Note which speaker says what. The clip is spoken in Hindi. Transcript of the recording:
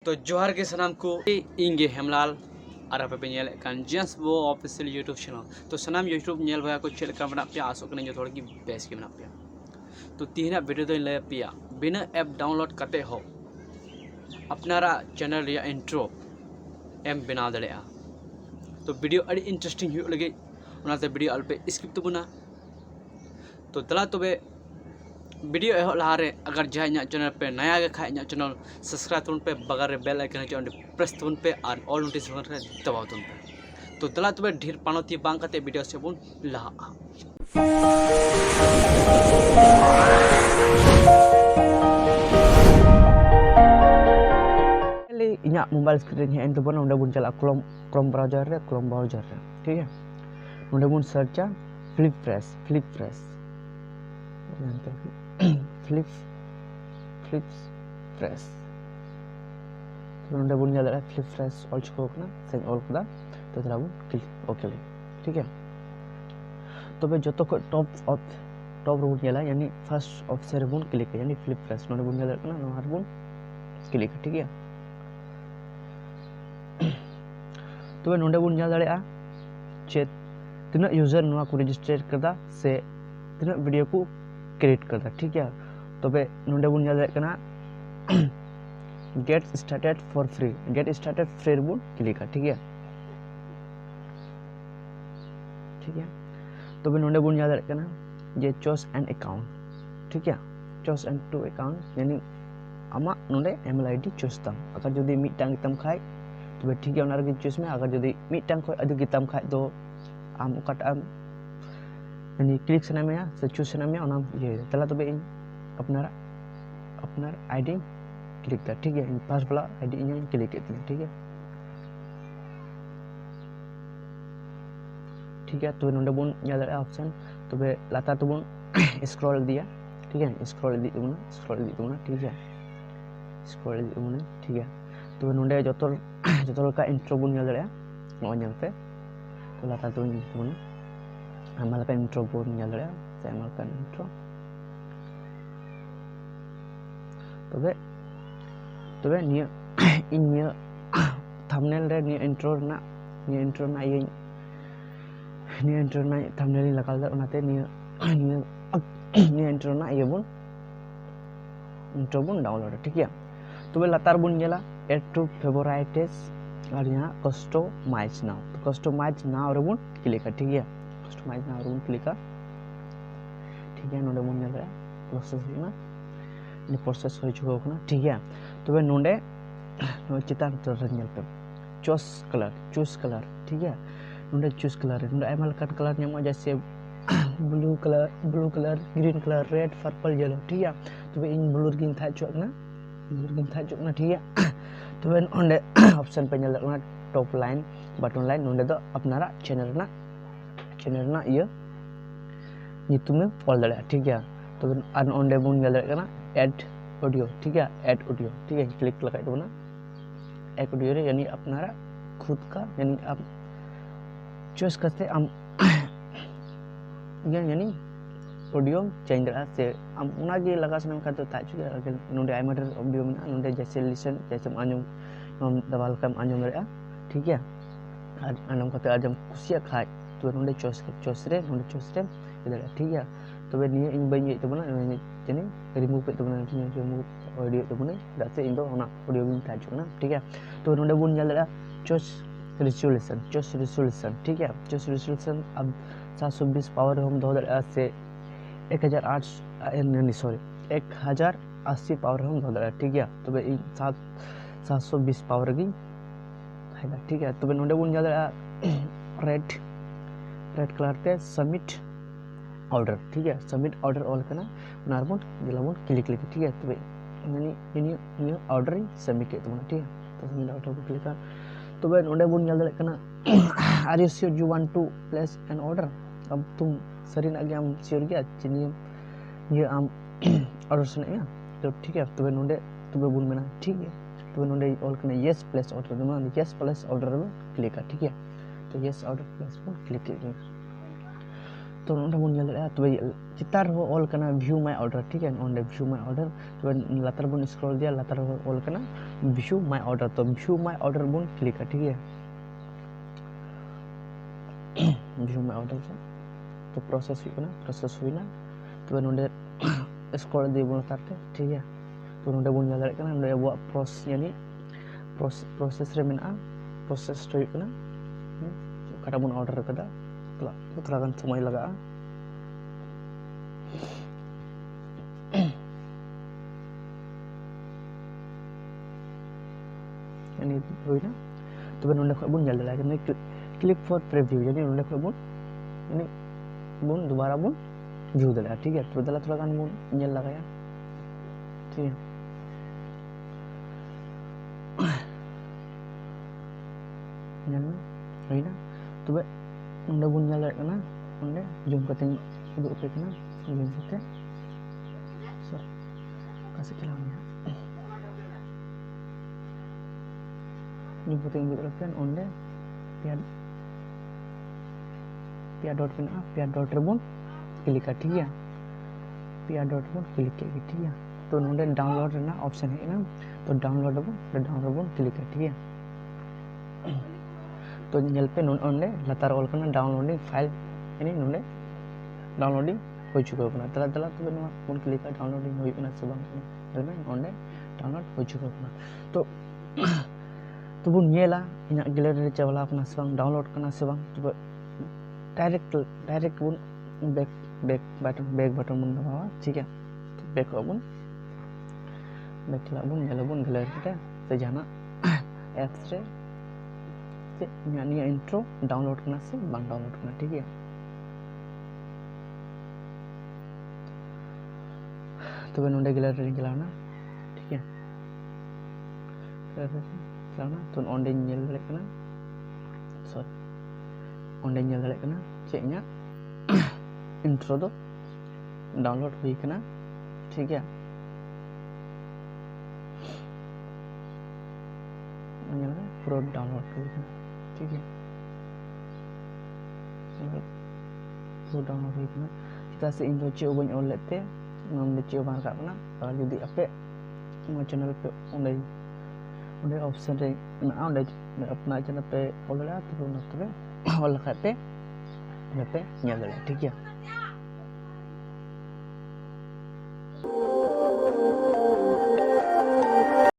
Speaker 1: तो जोहार के सनाम को इंगे हेमलाल और आप पे नेल कान जेंस वो ऑफिशियल यूट्यूब चैनल तो सनाम यूट्यूब नेल भया को चेक का बना पे आसो कने जो थोड़ी की बेस के बना पे तो तीना वीडियो तो ले पिया बिना ऐप डाउनलोड करते हो अपनारा चैनल या इंट्रो एम बना दड़ेया तो वीडियो अड़ी इंटरेस्टिंग हुई लगे उनाते वीडियो अल पे स्किप तो बुना तो तला तो वीडियो एहो लहारे अगर जहाँ चैनल पे नया गे खाए चैनल सब्सक्राइब तुन पे बगर रे बेल आइकन है प्रेस तुन पे और ऑल नोटिफिकेशन रे दबाव तुन पे तो तला तबे ढेर पानोती बांग कते वीडियो से बुन लहा ले इना मोबाइल स्क्रीन है तो बन उंडे बुन चला क्रोम ब्राउज़र रे ठीक है उंडे बुन search flip fresh flips fresh तो नोंडे बुन जादा फ्लिप फ्रेश ऑल चुको कना से ऑल कदा तो तला बुन क्लिक ओके ठीक है तो बे जतो को टॉप रोड गेला यानी फर्स्ट ऑप्शन रे बुन क्लिक यानी फ्लिप फ्रेश नोंडे बुन जादा कना नोहार बुन क्लिक ठीक है तो बे नोंडे बुन जादा आ चे तिना यूजर नोआ को रजिस्टर करदा से तिना वीडियो को क्रिएट करता ठीक है तो बे नोंडे बुन जादा कना गेट स्टार्टेड फॉर फ्री बुन क्लिक ठीक है तो बे नोंडे बुन जादा कना जे चॉइस एंड अकाउंट ठीक है चॉइस एंड टू अकाउंट यानी आमा नोंडे ईमेल आईडी चॉइस ताम अगर जदी मिटांग तम खाय तो बे ठीक है ओना रे चॉइस में अगर जदी मिटांग खय अदु गितम खाय तो आम ओकाटाम यानी क्लिक सना में से चूज सना में ओना ये तला तो बे अपनार आईडी क्लिक दा ठीक है पास वाला आईडी इन क्लिक करते ठीक है तो नोंडे बुन याद ऑप्शन तो बे लाता तो बुन स्क्रॉल दिया ठीक है स्क्रॉल दी तुमना ठीक है तो नोंडे जतो का इंट्रो बुन याद नो पे तो लाता तो तुमना हमारा का इंट्रो बुन याद से हमारा का इंट्रो तबे निया इन थंबनेल रे निया इंट्रो ना ये इंट्रो ना थंबनेल लगा दा उनाते निया इंट्रो ना ये इंट्रो बुन डाउनलोड ठीक है तबे लातार बुन गेला ऐड टू फेवरेट्स और यहाँ कस्टमाइज नाउ तो कस्टमाइज नाउ रे बुन क्लिक ठीक है कस्टमाइज नाउ रे बुन क्लिक ठीक है नोडे बुन गेला प्रोसेस ना नि प्रोसेस हो चुका होना ठीक है तो वे नोंडे चितान तरल पे चूस कलर ठीक है नोंडे चूस कलर नोंडे आयमा लकान कलर नेमो जैसे blue colour green colour red purple yellow ठीक है तो वे इन ब्लू गिन था चुकना ठीक है तो वे नोंडे ऑप्शन पे नेल टॉप लाइन बटन लाइन नोंडे दो अपनारा चैनल ना ये नितुम में ऑल दड़े ठीक है तो वे नोंडे बुन गेल करना ऐड ऑडियो ठीक है क्लिक लगाई दो ना ऐड ऑडियो रे यानी अपनारा खुद का यानी आप चॉइस करते हम यानी ऑडियो चेंज रहा से हम उना जे लगा सनम का तो ताजु अगर नोंडे आइमटर ऑडियो में नोंडे जैसे लिसन जैसे आंजम हम दबाल का आंजम रे ठीक है आंजम करते आजम खुशिया खाय तो नोंडे चॉइस रे इधर ठीक है तो वे निया इन बई तो बना यानी रिमूव पे तो बना रिमूव ऑडियो तो बने दासे इन दो होना ऑडियो बिन ताजु ना ठीक है तो नोंडे बुन जाल चॉइस रिजोल्यूशन ठीक है चॉइस रिजोल्यूशन अब 720 पावर हम 2000 से 1080 पावर हम 2000 ठीक है तो इन 720 पावर की ठीक है तो नोंडे बुन जाल रेड कलर ते सबमिट ऑर्डर ठीक है सबमिट ऑर्डर ऑल करना नारबन दिलाबन क्लिक ठीक है तो यानी ये ऑर्डर सबमिट के तुम ठीक है तो सबमिट ऑर्डर को क्लिक कर तो बे नोंडे बुन जाल करना are you sure you want to place an order अब तुम सरी ना हम श्योर गया चिनी ये आम ऑर्डर सुने तो ठीक है तो नोंडे तो बुन में ठीक है तो नोंडे ऑल करना यस प्लेस ऑर्डर तो यस प्लेस ऑर्डर में क्लिक ठीक है तो यस ऑर्डर प्लेस पर क्लिक तो नोंडे बन nyel दा तो चितार हो ऑल करना व्यू माय ऑर्डर ठीक है ऑन व्यू माय ऑर्डर तो लातार बन स्क्रॉल दिया लातार हो ऑल करना व्यू माय ऑर्डर तो व्यू माय ऑर्डर बन क्लिक ठीक है व्यू माय ऑर्डर तो प्रोसेस हुई ना तो नोंडे स्क्रॉल दे बन तारते ठीक है तो नोंडे बन nyel दाड़े नोंडे अब प्रोसेस यानी प्रोसेस रे मेना प्रोसेस हुई ना कटा बन ऑर्डर कदा थोड़ा गान समय लगा यानी हुई ना तो नोंडे खय बन nyel दाड़े यानी क्लिक फॉर प्रीव्यू यानी नोंडे खय बन यानी बन दोबारा बन व्यू दाड़े ठीक है तो दला थोड़ा गान बन nyel लगाया ठीक है nyel हुई ना तो नोंडे बन nyel दाड़े ना नोंडे जूम करते उदुग पे कना जूम करते सर कासे चलावनिया जूम करते उदुग पे ओंडे पिया डॉट मेना पिया डॉट रे बन क्लिक ठीक है पिया डॉट बन क्लिक ठीक है तो नोंडे डाउनलोड रेना ऑप्शन है ना तो डाउनलोड बन क्लिक ठीक है तो nyel पे ओंडे लातार ऑल करना डाउनलोडिंग फाइल यानी नोंडे डाउनलोडिंग हो चुका है तला तला तो नोआ बन क्लिक डाउनलोडिंग होई कना से बांग nyel में ओंडे डाउनलोड हो चुका है तो बन nyela इना गैलरी रे चावला कना से बांग डाउनलोड कना से बांग तो डायरेक्ट बन बैक बटन बन दबावा ठीक है तो बैक बन बैक ला बन nyela बन गैलरी रे से जाना एप्स रे से यानी इंट्रो डाउनलोड करना से बांग डाउनलोड करना ठीक है तो नोंडे गैलरी रे चलाना ठीक है गैलरी चलाना तो ओंडे nyel दाड़े कना सॉरी ओंडे nyel दाड़े कना चे इना इंट्रो दो डाउनलोड हुई कना ठीक है पूरा डाउनलोड हुई कना ठीक है पूरा डाउनलोड हुई कना kita से इन चे बन ऑल लेते नोंडे चे बार करना और यदि आपे चैनल पे ओंडे ऑप्शन रे ना ओंडे अपना चैनल पे ऑल लगा तो ऑल लगा पे nyel दाड़े ठीक है